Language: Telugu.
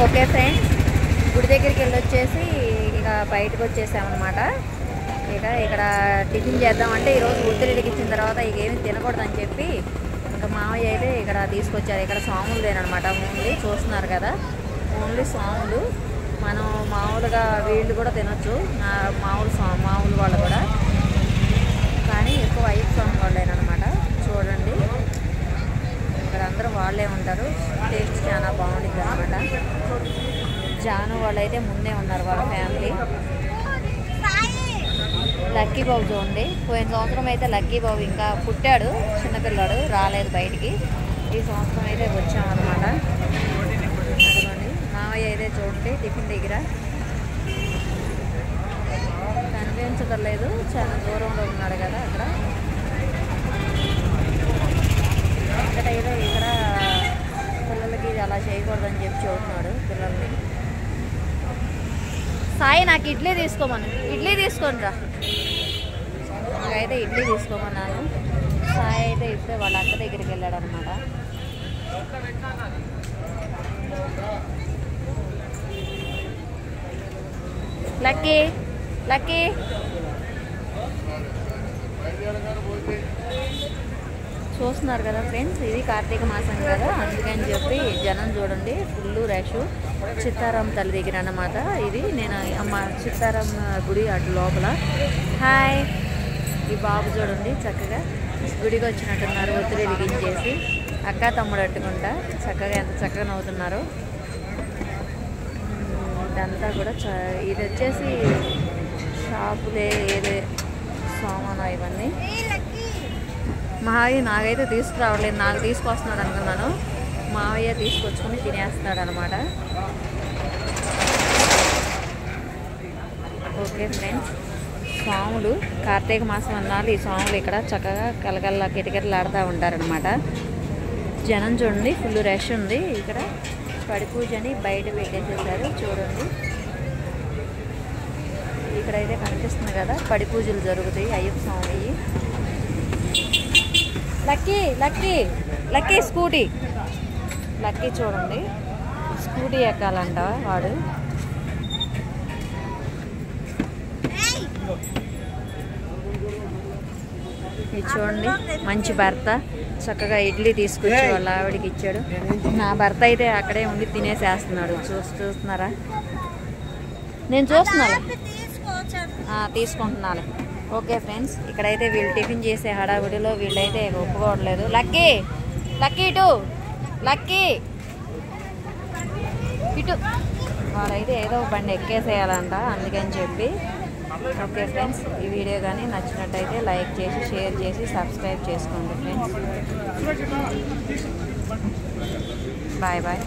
ఓకే ఫ్రెండ్స్, గుడి దగ్గరికి వెళ్ళొచ్చేసి ఇక బయటకు వచ్చేసామన్నమాట. ఇక్కడ టిఫిన్ చేద్దామంటే ఈరోజు ఒత్తిడికి ఇచ్చిన తర్వాత ఇక ఏమి తినకూడదని చెప్పి ఇంకా మామయ్య అయితే ఇక్కడ తీసుకొచ్చారు. ఇక్కడ స్వాములు లేనమాట, ఓన్లీ చూస్తున్నారు కదా, ఓన్లీ స్వాములు. మనం మామూలుగా వీళ్ళు కూడా తినొచ్చు, మామూలు వాళ్ళు కూడా, కానీ ఎక్కువ అయ్యప్ప స్వామి వాళ్ళేనమాట. చూడండి, ఇక్కడ అందరూ వాళ్ళే ఉంటారు. టేస్ట్ చాలా బాగుంటుంది అనమాట. జాను వాళ్ళు అయితే ముందే ఉన్నారు, వాళ్ళ ఫ్యామిలీ. లక్కీ బాబు చూడండి, పోయిన సంవత్సరం అయితే లక్కీ బాబు ఇంకా పుట్టాడు, చిన్నపిల్లాడు, రాలేదు బయటికి. ఈ సంవత్సరం అయితే వచ్చామన్నమాట. అదిగోండి మామయ్య అయితే చూడండి టిఫిన్ దగ్గర కనిపించలేదు, చాలా దూరంలో ఉన్నాడు కదా. ఇక్కడ పిల్లలకి అలా చేయకూడదని చెప్పి చూస్తున్నాడు పిల్లల్ని. సాయి నాకు ఇడ్లీ తీసుకోమను, ఇడ్లీ తీసుకోండి రా. నాకైతే ఇడ్లీ తీసుకోమన్నాను. సాయి అయితే ఇప్పుడే వాళ్ళ అక్క దగ్గరికి వెళ్ళాడు అనమాట. లక్కీ లక్కీ చూస్తున్నారు కదా ఫ్రెండ్స్, ఇది కార్తీక మాసం కదా, అందుకని చెప్పి జనం చూడండి ఫుల్ రష్. చిత్తారాం తల్లి దగ్గర అన్నమాట ఇది. నేను అమ్మ చిత్తారాం గుడి అటు లోపల. హాయ్, ఈ బాబు చూడండి చక్కగా గుడికి వచ్చినట్టున్నారు, ఒత్తిడి వెలిగించేసి అక్క తమ్ముడు అట్టుకుంటా చక్కగా ఎంత చక్కగా నవ్వుతున్నారు. ఇదంతా కూడా ఇది వచ్చేసి షాపులే, ఏదే సామాను ఇవన్నీ. మావయ్య నాకైతే తీసుకురావట్లేదు, నాకు తీసుకొస్తున్నాడు అనుకున్నాను. మావయ్య తీసుకొచ్చుకొని తినేస్తున్నాడు అనమాట. ఓకే ఫ్రెండ్స్, స్వాములు కార్తీక మాసం అన్నాళ్ళు ఈ స్వాములు ఇక్కడ చక్కగా కలకల్లా కిటకిటలాడుతూ ఉంటారనమాట. జనం చూడండి ఫుల్ రష్ ఉంది. ఇక్కడ పడి పూజని బయట పెట్టేసేసారు చూడండి. ఇక్కడైతే కనిపిస్తుంది కదా, పడి పూజలు జరుగుతాయి Ayyappa Swami. Lucky lucky lucky scooty, lucky చూడండి స్కూటీ ఎక్కాలంట వాడు. ఇది చూడండి మంచి భర్త, చక్కగా ఇడ్లీ తీసుకొచ్చి వాళ్ళ ఆవిడికి ఇచ్చాడు. నా భర్త అయితే అక్కడే ఉండి తినేసేస్తున్నాడు. చూస్తున్నారా, నేను చూస్తున్నాను, తీసుకుంటున్నాను. ఓకే ఫ్రెండ్స్, ఇక్కడైతే వీళ్ళు టిఫిన్ చేసే హడావుడిలో వీళ్ళైతే ఒప్పుకోవట్లేదు. లక్కీ లక్కీ ఇటు, లక్కీ ఇటు, వాళ్ళైతే ఏదో బండి ఎక్కేసేయాలంట, అందుకని చెప్పి. ఓకే ఫ్రెండ్స్, ఈ వీడియో కానీ నచ్చినట్టయితే లైక్ చేసి షేర్ చేసి సబ్స్క్రైబ్ చేసుకోండి ఫ్రెండ్స్. Bye bye.